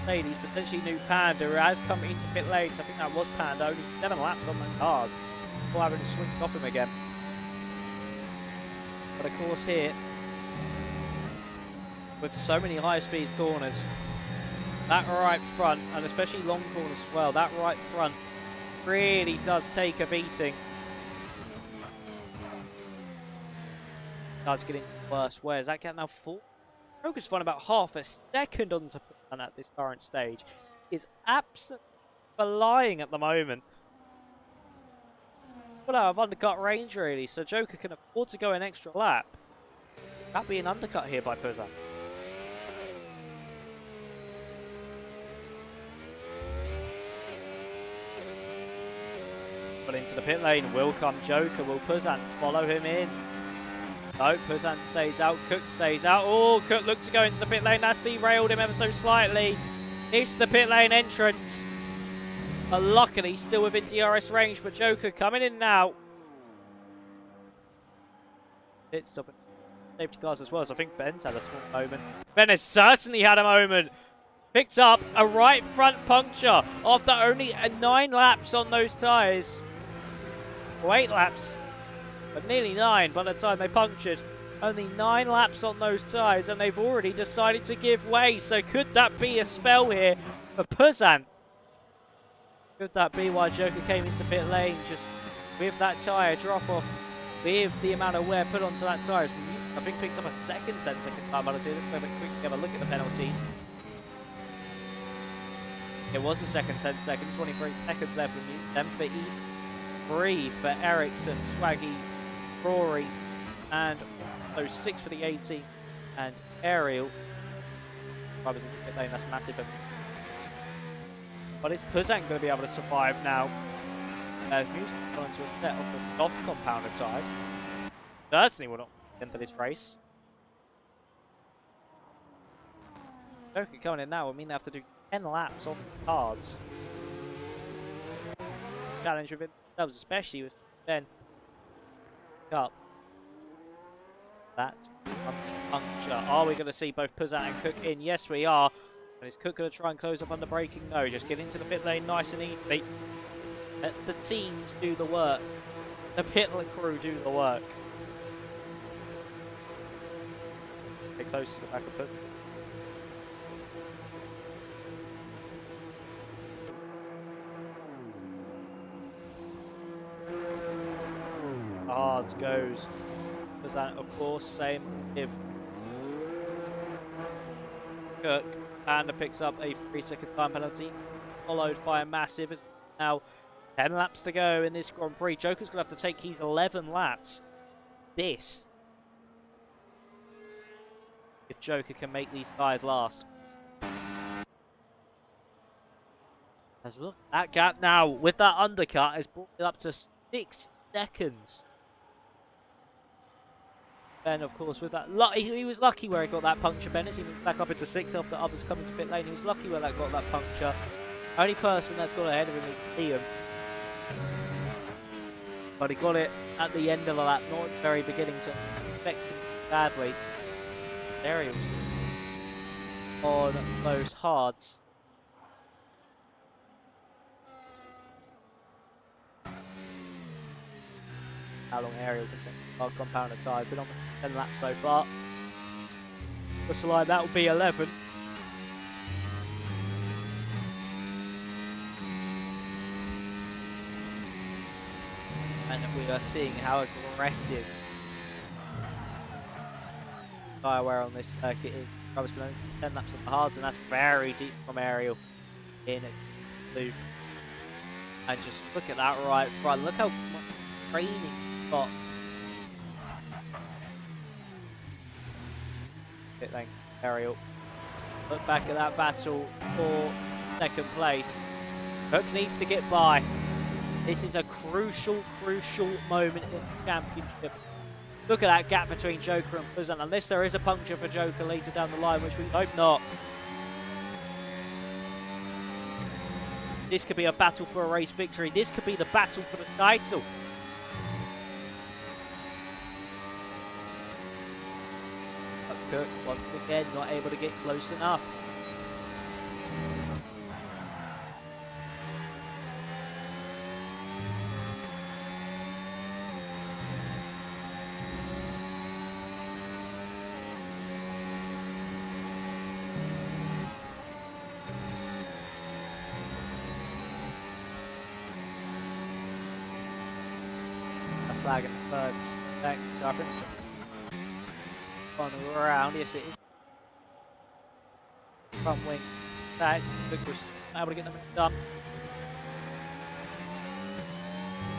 Ladies, potentially New Panda, who has come into pit late. I think that was Panda, only 7 laps on the cards before having to swing off him again. But of course here, with so many high-speed corners, that right front, and especially long corners as well, that right front really does take a beating. Does get into the worst. Where is that gap now? 4. Joker's fun about half a second onto Puzan at this current stage. Is absolutely flying at the moment. Well, out of undercut range really, so Joker can afford to go an extra lap. That being undercut here by Puzan. But into the pit lane will come Joker. Will Puzan follow him in? No, Puzan stays out. Cook stays out. Oh, Cook looked to go into the pit lane. That's derailed him ever so slightly. It's the pit lane entrance. But luckily, still within DRS range. But Joker coming in now. Pit stop. Safety cars as well. So I think Ben's had a small moment. Ben has certainly had a moment. Picked up a right front puncture after only 9 laps on those tyres. Or 8 laps. But nearly 9 by the time they punctured. Only 9 laps on those tyres and they've already decided to give way. So could that be a spell here for Puzan? Could that be why Joker came into pit lane just with that tyre drop off, with the amount of wear put onto that tyre? I think picks up a second 10-second time penalty. Let's quickly have a look at the penalties. It was a second 10 seconds, 23 seconds there for Newton, then for E. 3 for Ericsson, Swaggy, Rory, and those 6 for the 18 and Ariel. Drivers into pit lane, that's massive. But is Puzan going to be able to survive now? Music going to a set off the soft compounder tyres. Certainly will not enter this race. Joker coming in now will mean they have to do 10 laps on the cards. Challenge within themselves, especially with Ben up. That puncture. Are we going to see both Puzan and Cook in? Yes, we are. And is Cook going to try and close up under braking? No, just get into the pit lane nice and easy. Let the teams do the work. The pit crew do the work. Get close to the back of Puzan. Hards goes. Puzan, of course, same if Cook. Panda picks up a 3-second time penalty, followed by a massive. Now, 10 laps to go in this Grand Prix. Joker's going to have to take his 11 laps. This. If Joker can make these tyres last. Let's look at that gap now. With that undercut, has brought it up to 6 seconds. Ben, of course, with that, he was lucky where he got that puncture. Ben as he moved back up into 6 after others come into pit lane. He was lucky where that got that puncture. Only person that's got ahead of him is Liam. But he got it at the end of the lap, not at the very beginning, so it affects him badly. There he is on those hards. How long Ariel can take our compounder tyre. Been on 10 laps so far. Looks like that will be 11. And we are seeing how aggressive tyre wear on this circuit is. I was going 10 laps on the hards, and that's very deep from Ariel in its blue. And just look at that right front. Look how much training he's got. Thank you, Ariel. Look back at that battle for second place. Hook needs to get by. This is a crucial moment in the championship. Look at that gap between Joker and Puzan. Unless there is a puncture for Joker later down the line, which we hope not. This could be a battle for a race victory. This could be the battle for the title. But Cook, once again, not able to get close enough. flag in the third sector. I think it's on around. Yes, it is. Front wing. That is a good not able to get them done.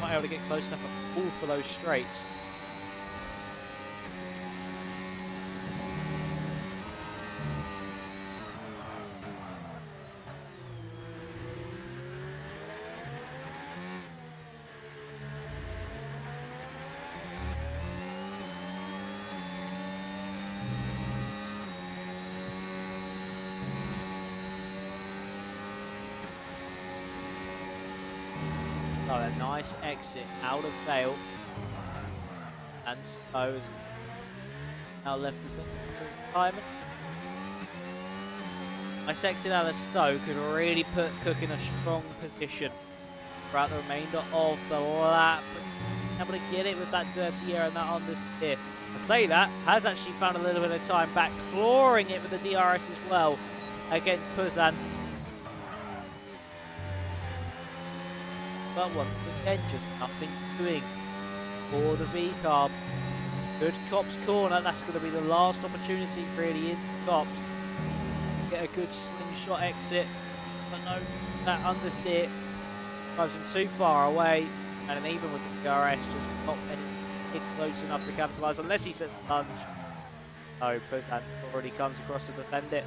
Not able to get close enough at all for those straights. So a nice exit out of Vale. And Stowe is now left us a retirement. Nice exit out of Stowe could really put Cook in a strong position throughout the remainder of the lap. Able to get it with that dirty air and that understeer. I say that, has actually found a little bit of time back, clawing it with the DRS as well against Puzan. But once again, just nothing doing for the V-Carb. Good Cops corner, that's going to be the last opportunity really in Cops. Get a good slingshot exit, but no, that understeer drives him too far away, and even with the DRS, just not any close enough to capitalise unless he sets a lunge. No, Puzan already comes across to defend it.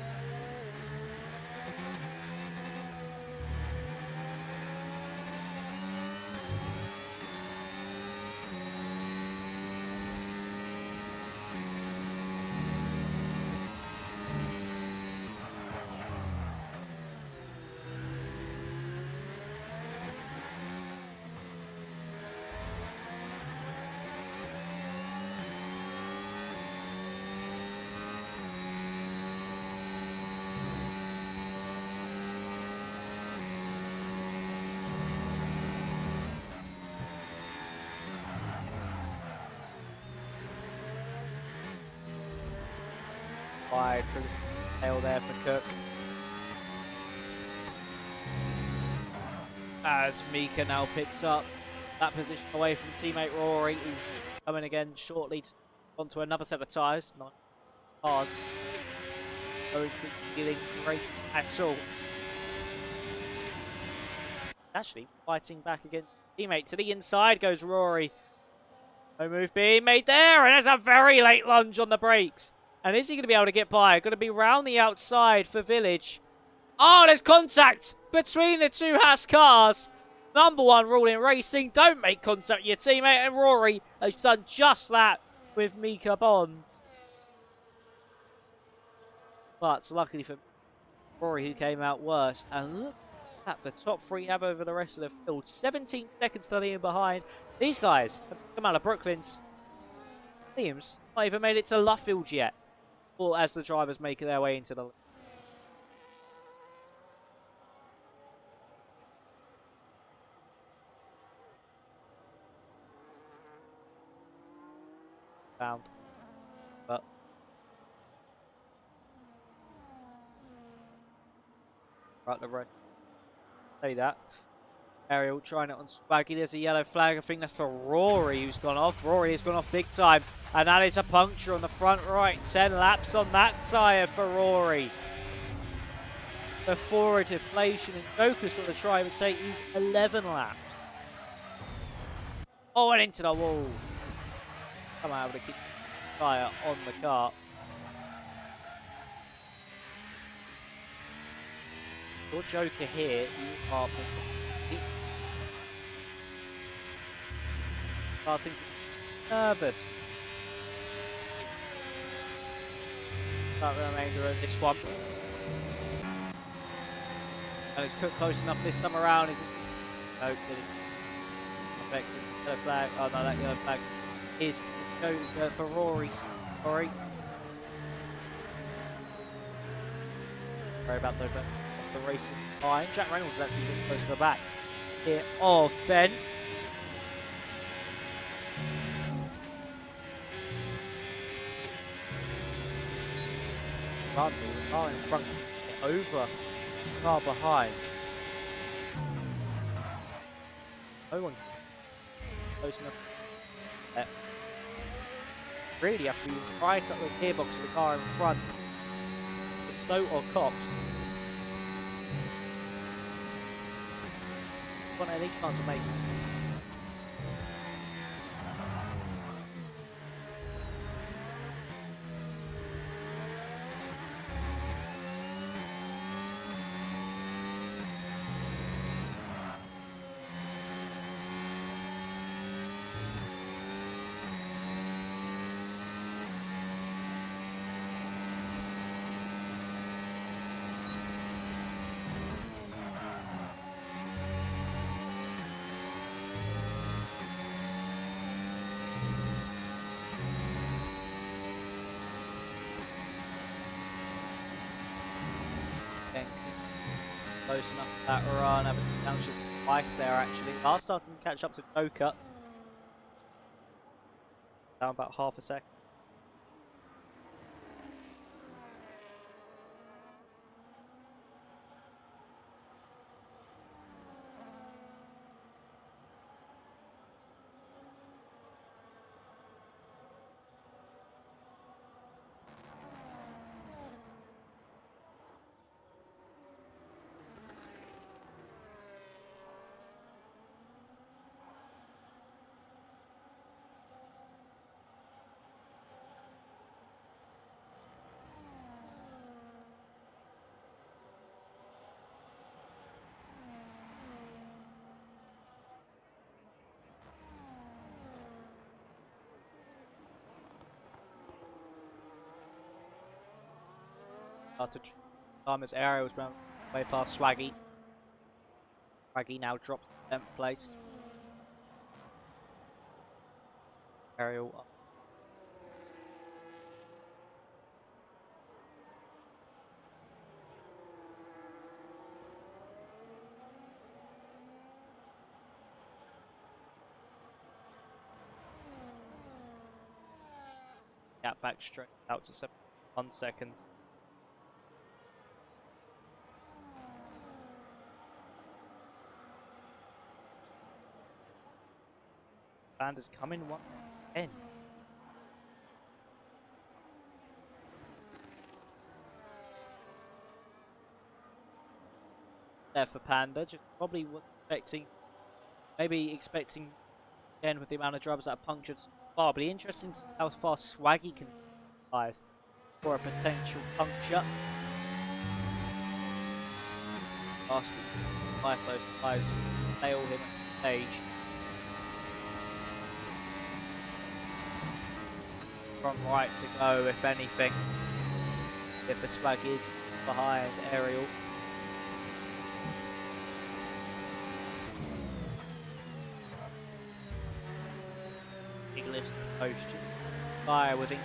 Wide through the tail there for Cook. As Mika now picks up that position away from teammate Rory, who's coming again shortly onto another set of tyres. Not cards. No feeling great at all. Actually, fighting back against teammate. To the inside goes Rory. No move being made there, and there's a very late lunge on the brakes. And is he going to be able to get by? Going to be round the outside for Village. Oh, there's contact between the two Haas cars. Number one rule in racing, don't make contact with your teammate. And Rory has done just that with Mika Bond. But luckily for Rory, who came out worse. And look at the top three have over the rest of the field. 17 seconds to Liam behind. These guys have come out of Brooklands. Liam's not even made it to Luffield yet. Or as the drivers make their way into the found. But right the right. Say that. Ariel trying it on Swaggy. There's a yellow flag. I think that's for Rory who's gone off. Rory has gone off big time. And that is a puncture on the front right. 10 laps on that tyre for Rory. The forward deflation. And Joker's got to try and take these 11 laps. Oh, and into the wall. Come out able to keep the tyre on the car. Your Joker here, you are starting to be nervous about the remainder of this one. And it's Cook close enough this time around. Is this no yellow flag? Oh no, that yellow flag is for Rory. Sorry. Sorry about the racing line. Jack Reynolds is actually getting close to the back here of Ben. Run the car in front, over car behind. No one close enough Really have to be right up the gearbox of the car in front. The Stoat or Cops. Want any chance of making it. Close enough to that run, having to downshift twice there actually. Car starting to catch up to Joker. Down about half a second. To time as Ariel's round way past Swaggy. Swaggy now drops to 10th place. Ariel up. Gap back straight out to 71 seconds. Band is coming 110. There for Panda, just probably expecting, maybe expecting again with the amount of drivers that are punctured so far. But interesting to see how far Swaggy can fire for a potential puncture. Asking both those guys to nail him at the stage. From right to go, if anything, if the Swag is behind Ariel. He lifts the post, fire with ink.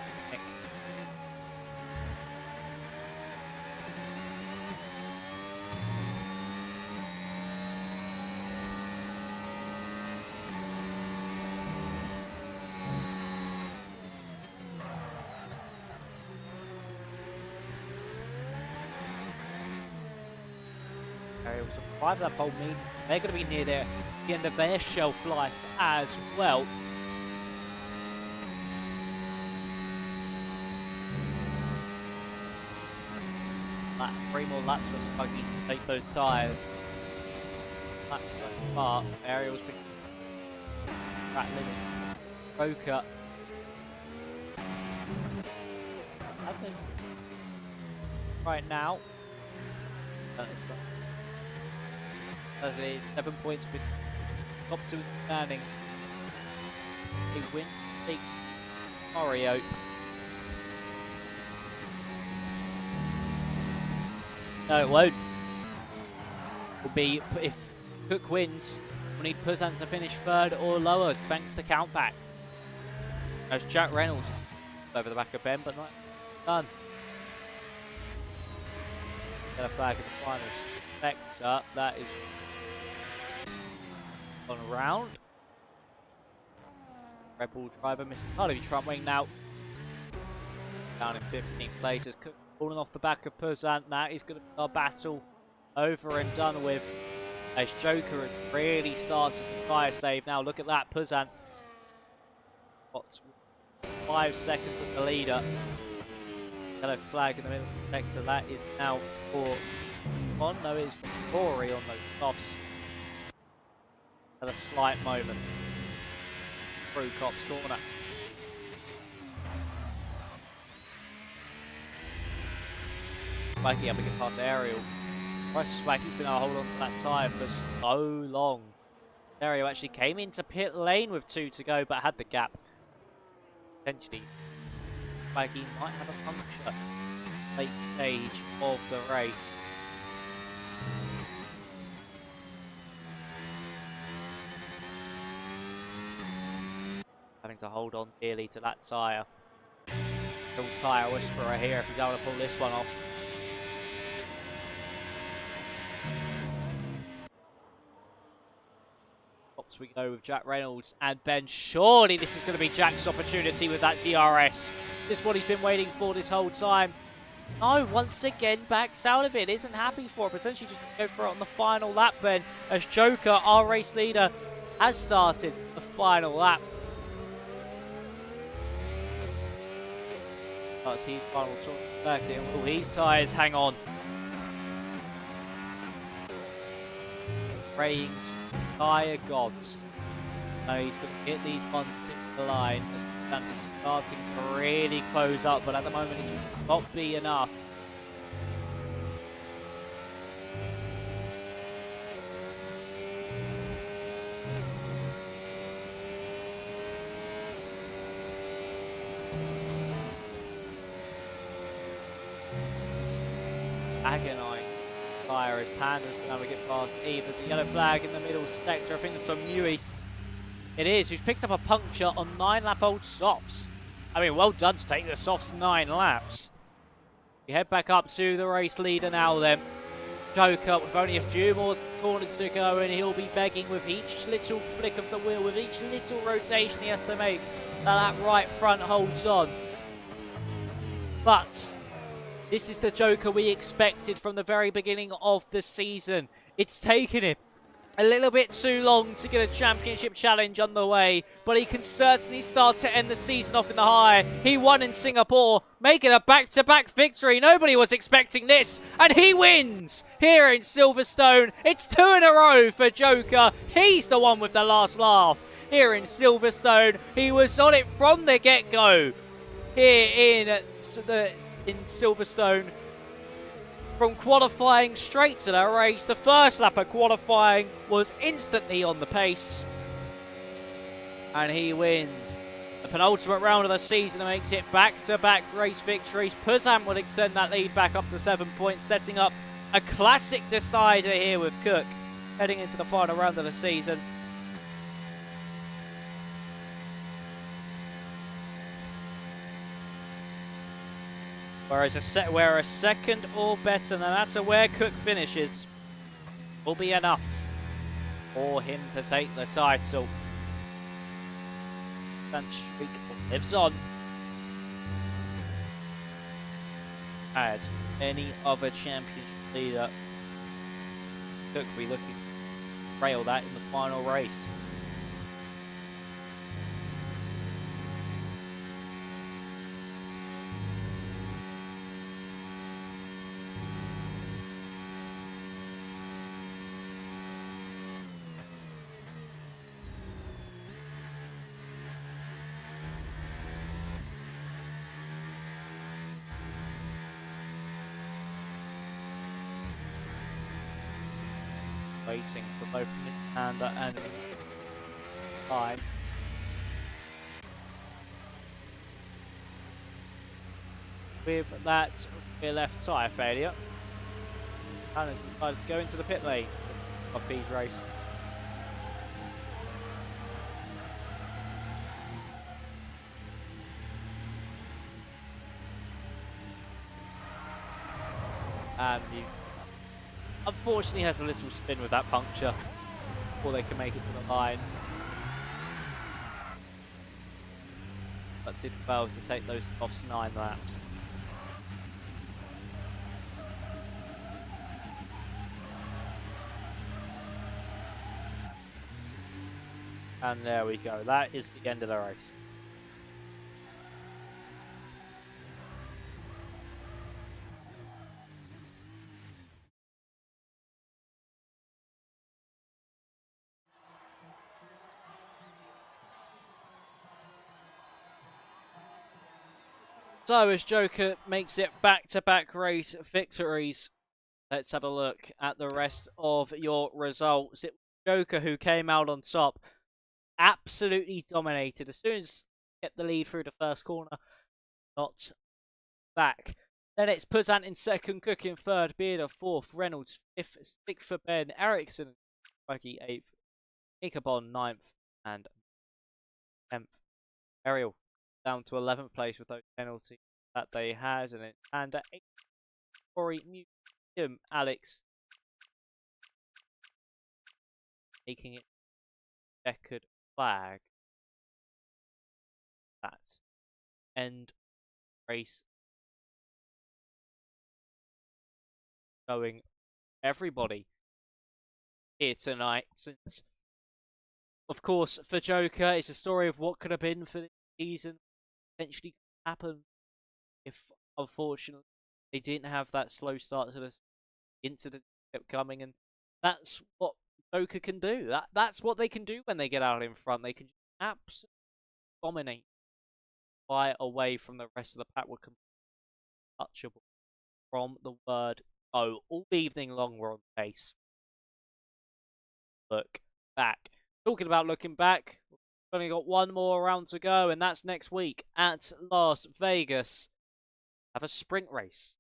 Ariel's survived that pole mean. They're going to be near the end of their shelf life as well. Three more laps for Swaggy to take those tyres. Laps so far. Ariel's been rattling. Roker. Right now. That's 7 points with top two standings. A win takes Mario. No, it won't. Will be if Cook wins, we'll need Puzan to finish third or lower, thanks to countback. As Jack Reynolds is over the back of Ben, but not done. Get a flag in the final sector. That is on around. Red Bull driver missing part of his front wing now. Down in 15th place as Cook falling off the back of Puzan. Now he's going to be our battle over and done with as Joker has really started to fire save. Now look at that, Puzan spots. 5 seconds of the leader. Yellow flag in the middle sector. That is now for on. No, it is for Rory on those softs. At a slight moment. Through Cop's corner. Swaggy up again past Ariel. Swaggy's been able to hold on to that tyre for so long. Ariel actually came into pit lane with 2 to go, but had the gap. Potentially, Swaggy might have a puncture late stage of the race. Having to hold on dearly to that tyre. Little tyre whisperer here if he's able to pull this one off. Pops we go with Jack Reynolds and Ben. Surely this is going to be Jack's opportunity with that DRS. This is what he's been waiting for this whole time. No, once again, backs out of it. Isn't happy for it. Potentially just go for it on the final lap, Ben. As Joker, our race leader, has started the final lap. That's his final talk back in. Will these tyres hang on? Praying to the tyre gods. No, he's going to get these ones to the line. As is starting to really close up, but at the moment it just will not be enough. Agonizing fire as Panda's been able to get past Eve. There's a yellow flag in the middle sector. I think it's from New East. It is, who's picked up a puncture on 9-lap-old softs. I mean, well done to take the softs 9 laps. We head back up to the race leader now then. Joker with only a few more corners to go, and he'll be begging with each little flick of the wheel, with each little rotation he has to make, that right front holds on. But this is the Joker we expected from the very beginning of the season. It's taken him a little bit too long to get a championship challenge underway, but he can certainly start to end the season off in the high. He won in Singapore, making a back-to-back victory. Nobody was expecting this, and he wins here in Silverstone. It's 2 in a row for Joker. He's the one with the last laugh here in Silverstone. He was on it from the get-go here in Silverstone. From qualifying straight to that race, the first lap of qualifying was instantly on the pace. And he wins the penultimate round of the season and makes it back-to-back race victories. Puzan will extend that lead back up to 7 points, setting up a classic decider here with Cook heading into the final round of the season. Whereas a second or better, no matter where Cook finishes, will be enough for him to take the title. And streak lives on. Had any other championship leader, Cook will be looking to trail that in the final race. Waiting for both Panda and time. With that rear left tyre failure, Panda's decided to go into the pit lane of his race. And he unfortunately has a little spin with that puncture before they can make it to the line. But did fail to take those off 9 laps. And there we go. That is the end of the race. So as Joker makes it back-to-back race victories, let's have a look at the rest of your results. It was Joker who came out on top, absolutely dominated. As soon as he get the lead through the first corner, not back. Then it's Puzant in second, Cook in third, Bearder fourth, Reynolds fifth, Stick for Ben, Ericsson, Buggy eighth, Ichabod ninth, and 10th. Ariel down to 11th place with those penalties that they had, and 8th, Corey Museum, Alex making it checkered flag. That end race showing everybody here tonight, since of course for Joker it's a story of what could have been for the season, potentially happen if unfortunately they didn't have that slow start to this incident kept coming, and that's what Joker can do. That's what they can do when they get out in front. They can absolutely dominate, fly away from the rest of the pack. We're untouchable from the word go. All evening long we're on pace. Look back. Talking about looking back, we've only got one more round to go, and that's next week at Las Vegas. Have a sprint race.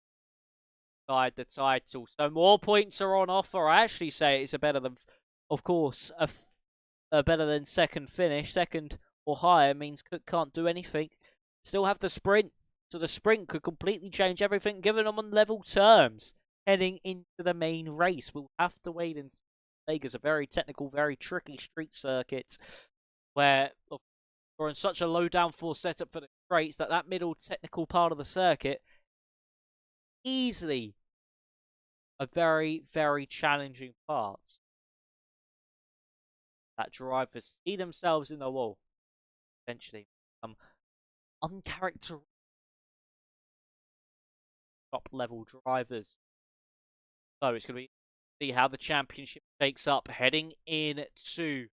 Decide the title. So more points are on offer. I actually say it's a better than, of course, a better than second finish. Second or higher means Cook can't do anything. Still have the sprint. So the sprint could completely change everything, given them on level terms heading into the main race. We'll have to wait and see. Vegas, a very technical, very tricky street circuit where we're in such a low downforce setup for the straights that middle technical part of the circuit easily a very, very challenging part. That drivers see themselves in the wall, eventually become uncharacteristic top level drivers. So it's going to be see how the championship takes up heading into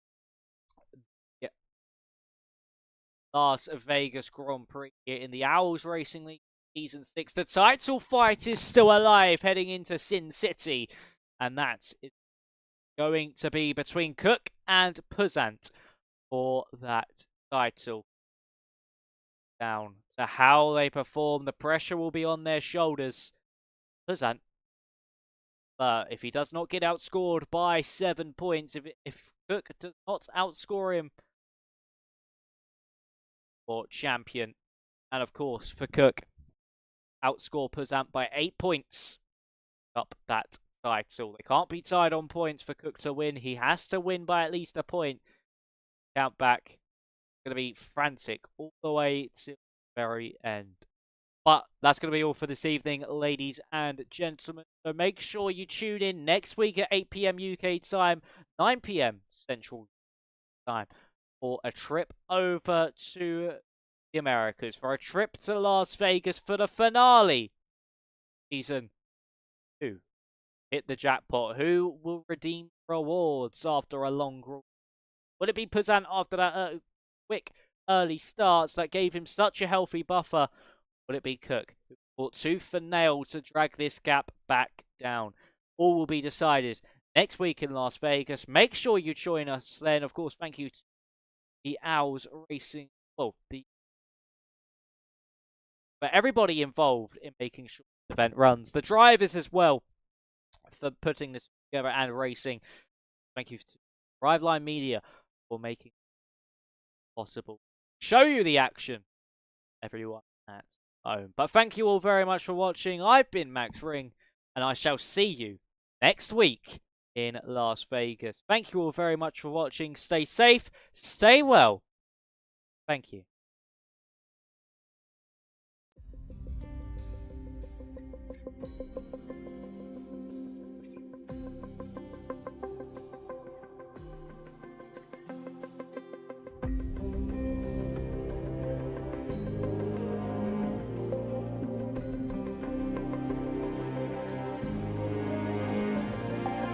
Las Vegas Grand Prix here in the OWLS Racing League Season 6. The title fight is still alive heading into Sin City, and that is going to be between Cook and Puzant for that title. Down to how they perform, the pressure will be on their shoulders. Puzant, but if he does not get outscored by 7 points, if Cook does not outscore him for champion, and of course for Cook, outscore Puzant by 8 points, up that title. They can't be tied on points for Cook to win. He has to win by at least a point. Count back. Going to be frantic all the way to the very end. But that's going to be all for this evening, ladies and gentlemen. So make sure you tune in next week at 8 p.m. UK time, 9 p.m. Central time, for a trip over to the Americas, for a trip to Las Vegas for the finale. Season 2. Hit the jackpot. Who will redeem rewards after a long run? Would it be Puzant after that quick early starts that gave him such a healthy buffer? Would it be Cook, who fought tooth and nail to drag this gap back down? All will be decided next week in Las Vegas. Make sure you join us then. Of course, thank you to the OWLS Racing, for everybody involved in making sure the event runs. The drivers as well for putting this together and racing. Thank you to Driveline Media for making it possible. Show you the action, everyone at home. But thank you all very much for watching. I've been Max Ring, and I shall see you next week in Las Vegas. Thank you all very much for watching. Stay safe, stay well. Thank you.